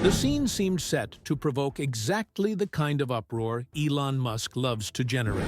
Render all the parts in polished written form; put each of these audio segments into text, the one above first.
The scene seemed set to provoke exactly the kind of uproar Elon Musk loves to generate.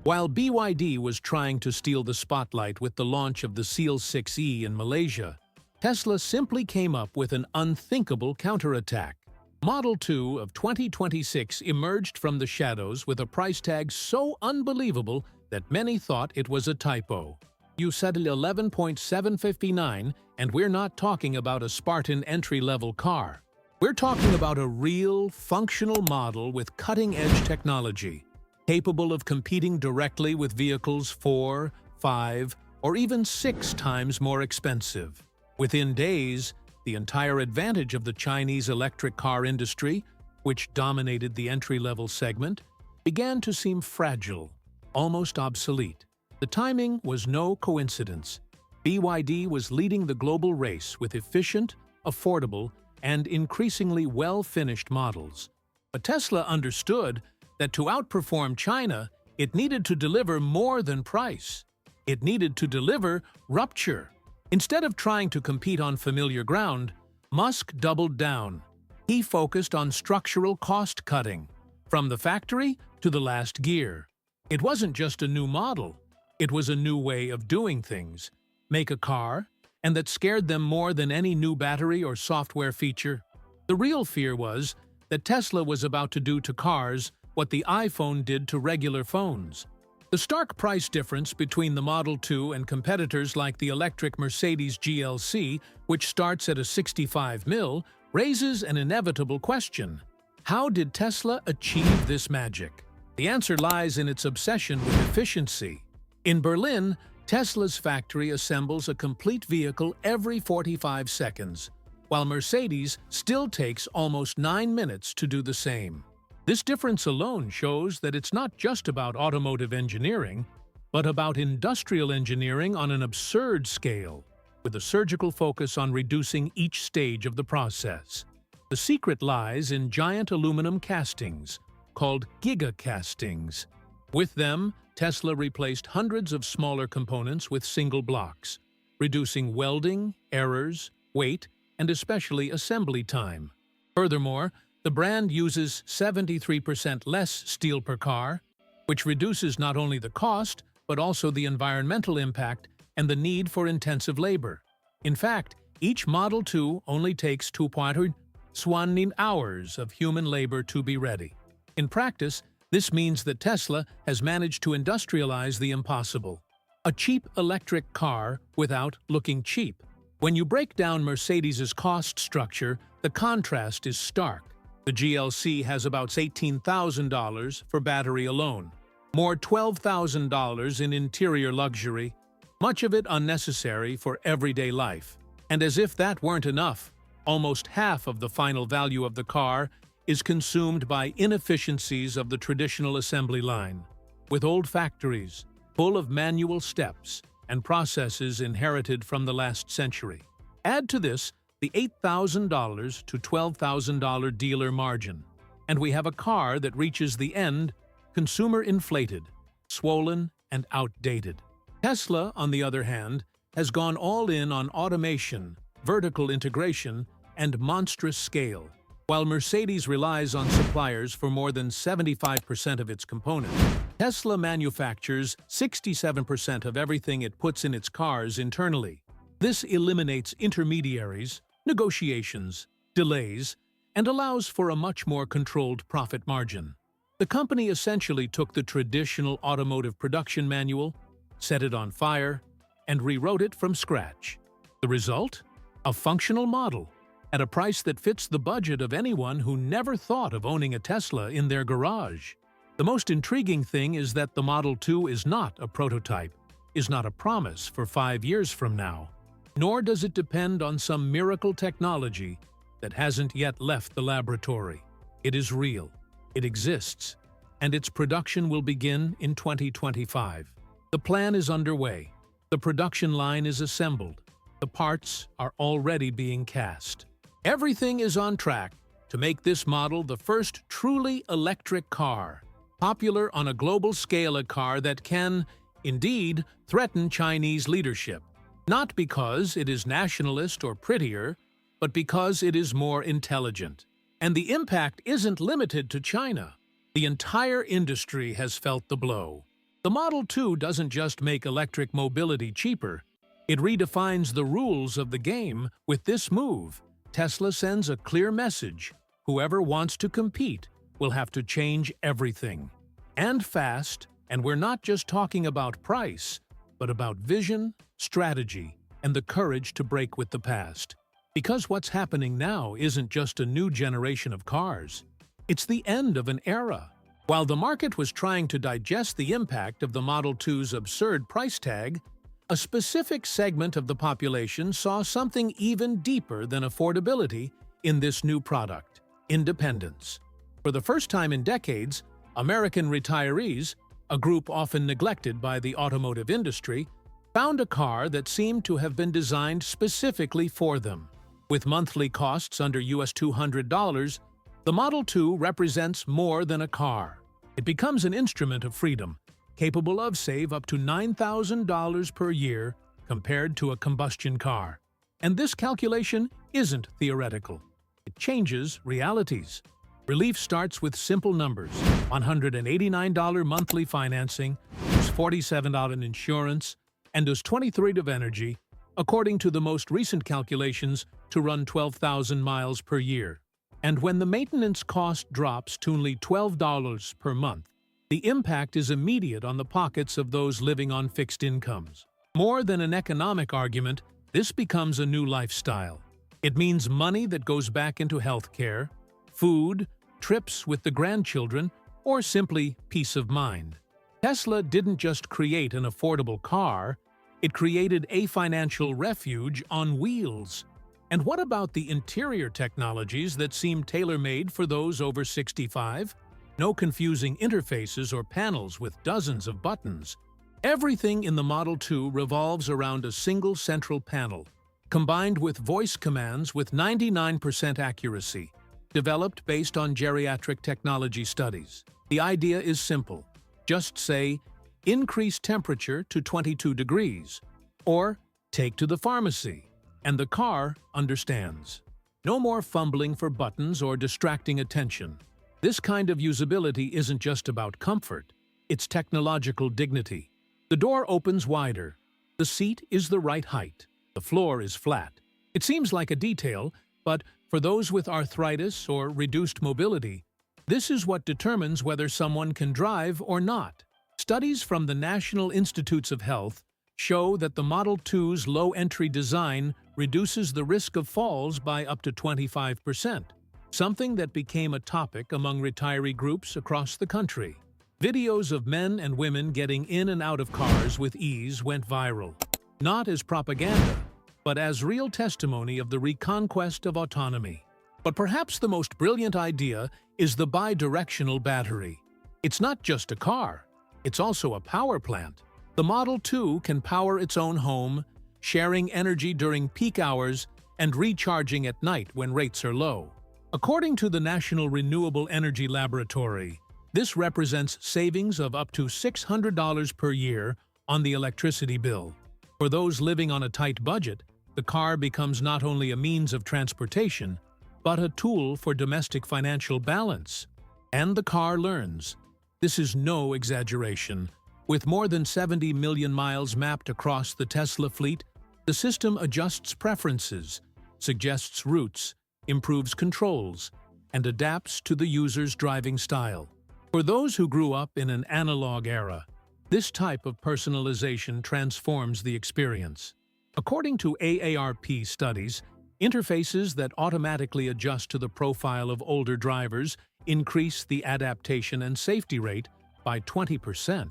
While BYD was trying to steal the spotlight with the launch of the Seal 6e in Malaysia, Tesla simply came up with an unthinkable counterattack. Model 2 of 2026 emerged from the shadows with a price tag so unbelievable that many thought it was a typo. You said 11.759, and we're not talking about a Spartan entry-level car. We're talking about a real, functional model with cutting-edge technology, capable of competing directly with vehicles 4, 5, or even 6 times more expensive. Within days, the entire advantage of the Chinese electric car industry, which dominated the entry-level segment, began to seem fragile, almost obsolete. The timing was no coincidence. BYD was leading the global race with efficient, affordable, and increasingly well-finished models. But Tesla understood that to outperform China, it needed to deliver more than price. It needed to deliver rupture. Instead of trying to compete on familiar ground, Musk doubled down. He focused on structural cost-cutting, from the factory to the last gear. It wasn't just a new model. It was a new way of doing things. Make a car, and that scared them more than any new battery or software feature. The real fear was that Tesla was about to do to cars what the iPhone did to regular phones. The stark price difference between the Model 2 and competitors like the electric Mercedes GLC, which starts at a 65 mil, raises an inevitable question. How did Tesla achieve this magic? The answer lies in its obsession with efficiency. In Berlin, Tesla's factory assembles a complete vehicle every 45 seconds, while Mercedes still takes almost 9 minutes to do the same. This difference alone shows that it's not just about automotive engineering, but about industrial engineering on an absurd scale, with a surgical focus on reducing each stage of the process. The secret lies in giant aluminum castings, called giga castings. With them, Tesla replaced hundreds of smaller components with single blocks, reducing welding, errors, weight, and especially assembly time. Furthermore, the brand uses 73% less steel per car, which reduces not only the cost, but also the environmental impact and the need for intensive labor. In fact, each Model 2 only takes 2.1 hours of human labor to be ready. In practice, this means that Tesla has managed to industrialize the impossible. A cheap electric car without looking cheap. When you break down Mercedes's cost structure, the contrast is stark. The GLC has about $18,000 for battery alone, more $12,000 in interior luxury, much of it unnecessary for everyday life. And as if that weren't enough, almost half of the final value of the car is consumed by inefficiencies of the traditional assembly line, with old factories full of manual steps and processes inherited from the last century. Add to this the $8,000 to $12,000 dealer margin, and we have a car that reaches the end consumer-inflated, swollen, and outdated. Tesla, on the other hand, has gone all in on automation, vertical integration, and monstrous scale. While Mercedes relies on suppliers for more than 75% of its components, Tesla manufactures 67% of everything it puts in its cars internally. This eliminates intermediaries, negotiations, delays, and allows for a much more controlled profit margin. The company essentially took the traditional automotive production manual, set it on fire, and rewrote it from scratch. The result? A functional model, at a price that fits the budget of anyone who never thought of owning a Tesla in their garage. The most intriguing thing is that the Model 2 is not a prototype, is not a promise for 5 years from now, nor does it depend on some miracle technology that hasn't yet left the laboratory. It is real, it exists, and its production will begin in 2025. The plan is underway, the production line is assembled, the parts are already being cast. Everything is on track to make this model the first truly electric car, popular on a global scale, a car that can, indeed, threaten Chinese leadership, not because it is nationalist or prettier, but because it is more intelligent. And the impact isn't limited to China. The entire industry has felt the blow. The Model 2 doesn't just make electric mobility cheaper, it redefines the rules of the game. With this move, Tesla sends a clear message: whoever wants to compete will have to change everything. And fast, and we're not just talking about price, but about vision, strategy, and the courage to break with the past. Because what's happening now isn't just a new generation of cars, it's the end of an era. While the market was trying to digest the impact of the Model 2's absurd price tag, a specific segment of the population saw something even deeper than affordability in this new product: independence. For the first time in decades, American retirees, a group often neglected by the automotive industry, found a car that seemed to have been designed specifically for them. With monthly costs under US $200, the Model 2 represents more than a car. It becomes an instrument of freedom, capable of save up to $9,000 per year compared to a combustion car. And this calculation isn't theoretical. It changes realities. Relief starts with simple numbers: $189 monthly financing, there's $47 in insurance, and there's $23 of energy, according to the most recent calculations, to run 12,000 miles per year. And when the maintenance cost drops to only $12 per month, the impact is immediate on the pockets of those living on fixed incomes. More than an economic argument, this becomes a new lifestyle. It means money that goes back into healthcare, food, trips with the grandchildren, or simply peace of mind. Tesla didn't just create an affordable car, it created a financial refuge on wheels. And what about the interior technologies that seem tailor-made for those over 65? No confusing interfaces or panels with dozens of buttons. Everything in the Model 2 revolves around a single central panel, combined with voice commands with 99% accuracy, developed based on geriatric technology studies. The idea is simple. Just say, increase temperature to 22 degrees, or take to the pharmacy, and the car understands. No more fumbling for buttons or distracting attention. This kind of usability isn't just about comfort, it's technological dignity. The door opens wider. The seat is the right height. The floor is flat. It seems like a detail, but for those with arthritis or reduced mobility, this is what determines whether someone can drive or not. Studies from the National Institutes of Health show that the Model 2's low-entry design reduces the risk of falls by up to 25%, something that became a topic among retiree groups across the country. Videos of men and women getting in and out of cars with ease went viral, not as propaganda, but as real testimony of the reconquest of autonomy. But perhaps the most brilliant idea is the bi-directional battery. It's not just a car, it's also a power plant. The Model 2 can power its own home, sharing energy during peak hours and recharging at night when rates are low. According to the National Renewable Energy Laboratory, this represents savings of up to $600 per year on the electricity bill. For those living on a tight budget, the car becomes not only a means of transportation, but a tool for domestic financial balance. And the car learns. This is no exaggeration. With more than 70 million miles mapped across the Tesla fleet, the system adjusts preferences, suggests routes, improves controls, and adapts to the user's driving style. For those who grew up in an analog era, this type of personalization transforms the experience. According to AARP studies, interfaces that automatically adjust to the profile of older drivers increase the adaptation and safety rate by 20%.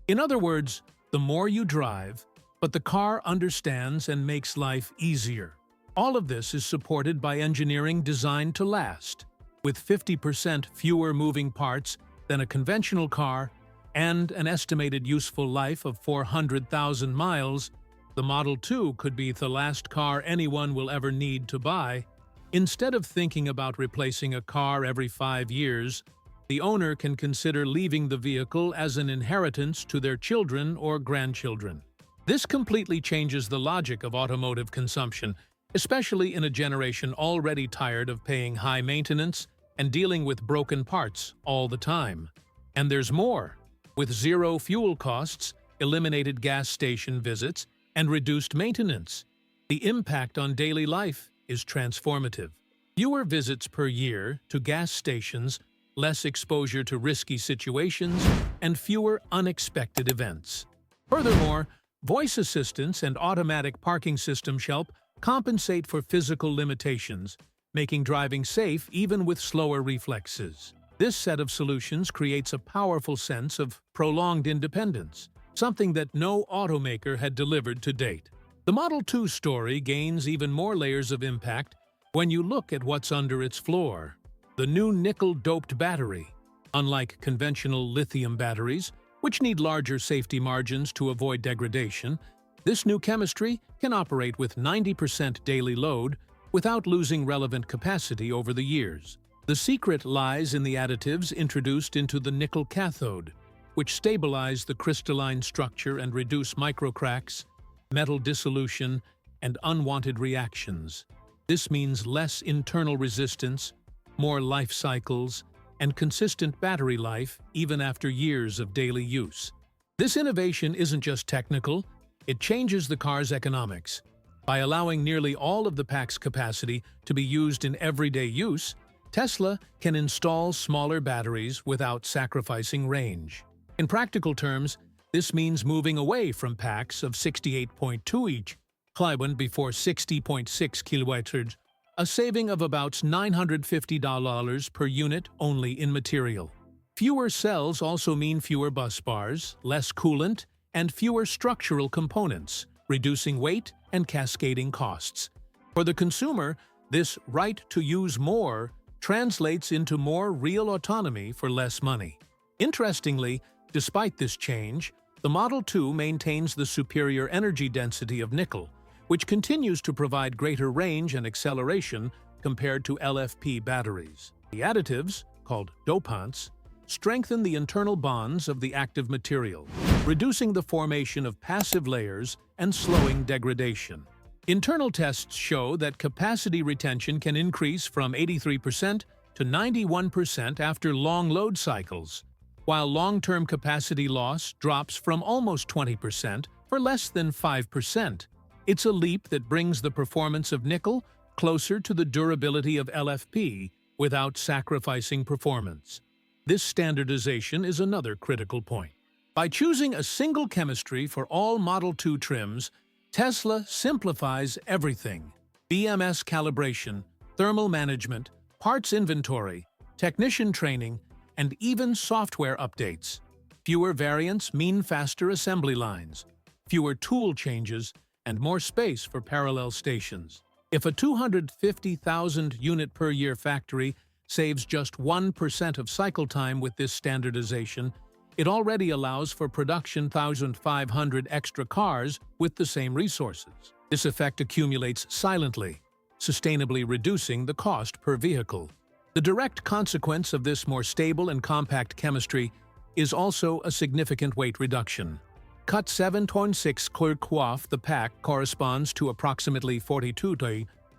In other words, the more you drive, but the car understands and makes life easier. All of this is supported by engineering designed to last. With 50% fewer moving parts than a conventional car and an estimated useful life of 400,000 miles, the Model 2 could be the last car anyone will ever need to buy. Instead of thinking about replacing a car every 5 years, the owner can consider leaving the vehicle as an inheritance to their children or grandchildren. This completely changes the logic of automotive consumption, especially in a generation already tired of paying high maintenance and dealing with broken parts all the time. And there's more. With zero fuel costs, eliminated gas station visits, and reduced maintenance, the impact on daily life is transformative. Fewer visits per year to gas stations, less exposure to risky situations, and fewer unexpected events. Furthermore, voice assistants and automatic parking systems help compensate for physical limitations, making driving safe even with slower reflexes. This set of solutions creates a powerful sense of prolonged independence, something that no automaker had delivered to date. The Model 2 story gains even more layers of impact when you look at what's under its floor. The new nickel-doped battery. Unlike conventional lithium batteries, which need larger safety margins to avoid degradation, this new chemistry can operate with 90% daily load without losing relevant capacity over the years. The secret lies in the additives introduced into the nickel cathode, which stabilize the crystalline structure and reduce microcracks, metal dissolution, and unwanted reactions. This means less internal resistance, more life cycles, and consistent battery life even after years of daily use. This innovation isn't just technical, it changes the car's economics. By allowing nearly all of the pack's capacity to be used in everyday use, Tesla can install smaller batteries without sacrificing range. In practical terms, this means moving away from packs of 68.2 each kilowatt before 60.6 kilowatts, a saving of about $950 per unit only in material. Fewer cells also mean fewer bus bars, less coolant, and fewer structural components, reducing weight and cascading costs. For the consumer, this right to use more translates into more real autonomy for less money. Interestingly, despite this change, the Model 2 maintains the superior energy density of nickel, which continues to provide greater range and acceleration compared to LFP batteries. The additives, called dopants, strengthen the internal bonds of the active material, reducing the formation of passive layers and slowing degradation. Internal tests show that capacity retention can increase from 83% to 91% after long load cycles, while long-term capacity loss drops from almost 20% for less than 5%. It's a leap that brings the performance of nickel closer to the durability of LFP without sacrificing performance. This standardization is another critical point. By choosing a single chemistry for all Model 2 trims, Tesla simplifies everything: BMS calibration, thermal management, parts inventory, technician training, and even software updates. Fewer variants mean faster assembly lines, fewer tool changes, and more space for parallel stations. If a 250,000 unit per year factory saves just 1% of cycle time with this standardization, it already allows for production 1,500 extra cars with the same resources. This effect accumulates silently, sustainably reducing the cost per vehicle. The direct consequence of this more stable and compact chemistry is also a significant weight reduction. Cut 7.6 kg, the pack corresponds to approximately 42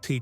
t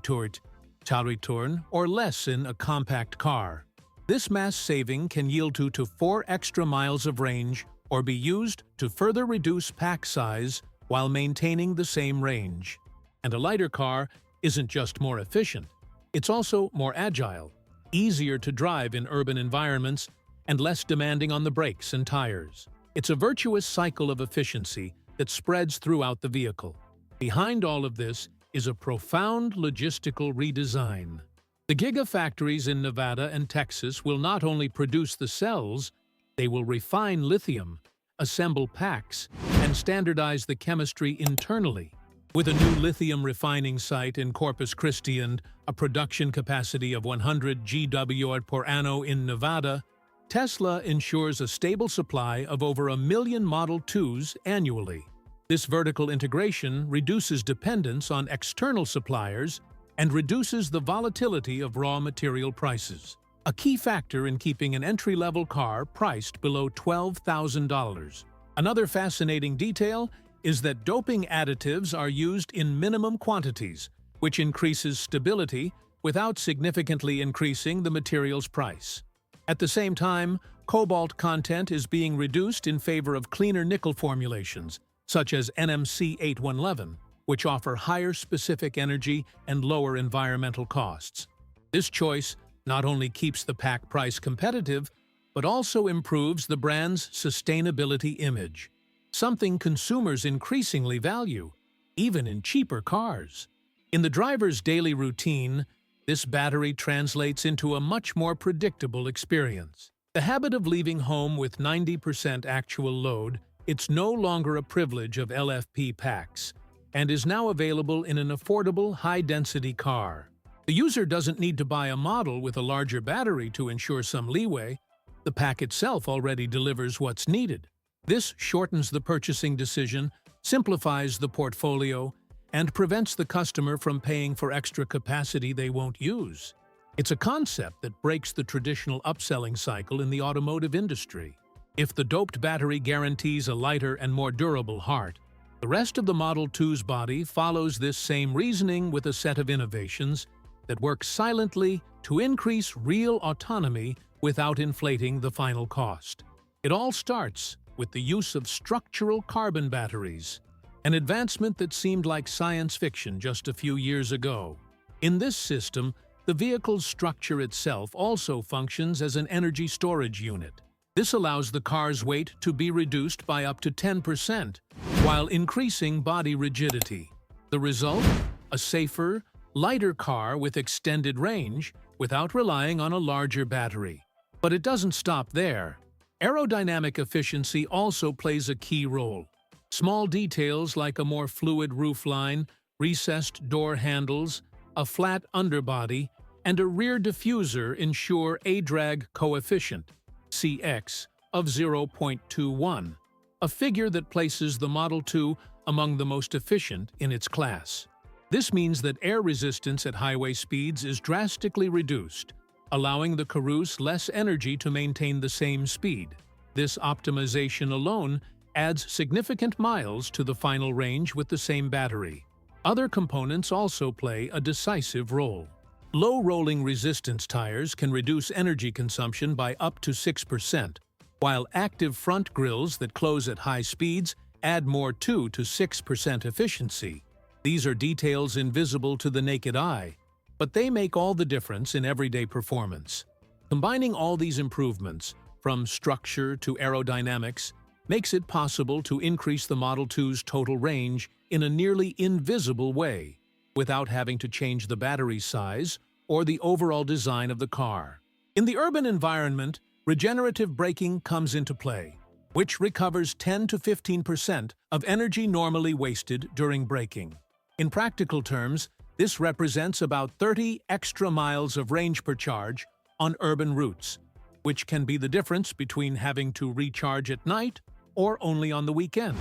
or less in a compact car. This mass saving can yield 2 to 4 extra miles of range or be used to further reduce pack size while maintaining the same range. And a lighter car isn't just more efficient, it's also more agile, easier to drive in urban environments, and less demanding on the brakes and tires. It's a virtuous cycle of efficiency that spreads throughout the vehicle. Behind all of this is a profound logistical redesign. The Gigafactories in Nevada and Texas will not only produce the cells, they will refine lithium, assemble packs, and standardize the chemistry internally. With a new lithium refining site in Corpus Christi and a production capacity of 100 GWh per annum in Nevada, Tesla ensures a stable supply of over 1 million Model 2s annually. This vertical integration reduces dependence on external suppliers and reduces the volatility of raw material prices, a key factor in keeping an entry-level car priced below $12,000. Another fascinating detail is that doping additives are used in minimum quantities, which increases stability without significantly increasing the material's price. At the same time, cobalt content is being reduced in favor of cleaner nickel formulations, such as NMC 8111, which offer higher specific energy and lower environmental costs. This choice not only keeps the pack price competitive, but also improves the brand's sustainability image, something consumers increasingly value, even in cheaper cars. In the driver's daily routine, this battery translates into a much more predictable experience. The habit of leaving home with 90% actual load, it's no longer a privilege of LFP packs, and is now available in an affordable, high-density car. The user doesn't need to buy a model with a larger battery to ensure some leeway. The pack itself already delivers what's needed. This shortens the purchasing decision, simplifies the portfolio, and prevents the customer from paying for extra capacity they won't use. It's a concept that breaks the traditional upselling cycle in the automotive industry. If the doped battery guarantees a lighter and more durable heart, the rest of the Model 2's body follows this same reasoning with a set of innovations that work silently to increase real autonomy without inflating the final cost. It all starts with the use of structural carbon batteries, an advancement that seemed like science fiction just a few years ago. In this system, the vehicle's structure itself also functions as an energy storage unit. This allows the car's weight to be reduced by up to 10%, while increasing body rigidity. The result? A safer, lighter car with extended range without relying on a larger battery. But it doesn't stop there. Aerodynamic efficiency also plays a key role. Small details like a more fluid roofline, recessed door handles, a flat underbody, and a rear diffuser ensure a drag coefficient, CX, of 0.21, a figure that places the Model 2 among the most efficient in its class. This means that air resistance at highway speeds is drastically reduced, allowing the Carouse less energy to maintain the same speed. This optimization alone adds significant miles to the final range with the same battery. Other components also play a decisive role. Low rolling resistance tires can reduce energy consumption by up to 6%, while active front grills that close at high speeds add more 2 to 6% efficiency. These are details invisible to the naked eye, but they make all the difference in everyday performance. Combining all these improvements, from structure to aerodynamics, makes it possible to increase the Model 2's total range in a nearly invisible way, without having to change the battery size or the overall design of the car. In the urban environment, regenerative braking comes into play, which recovers 10 to 15% of energy normally wasted during braking. In practical terms, this represents about 30 extra miles of range per charge on urban routes, which can be the difference between having to recharge at night or only on the weekend.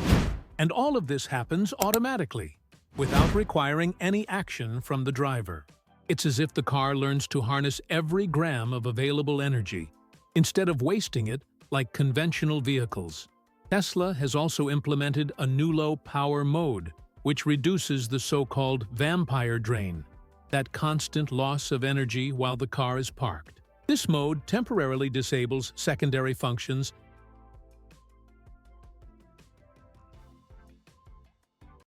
And all of this happens automatically, without requiring any action from the driver. It's as if the car learns to harness every gram of available energy, instead of wasting it like conventional vehicles. Tesla has also implemented a new low power mode, which reduces the so-called vampire drain, that constant loss of energy while the car is parked. This mode temporarily disables secondary functions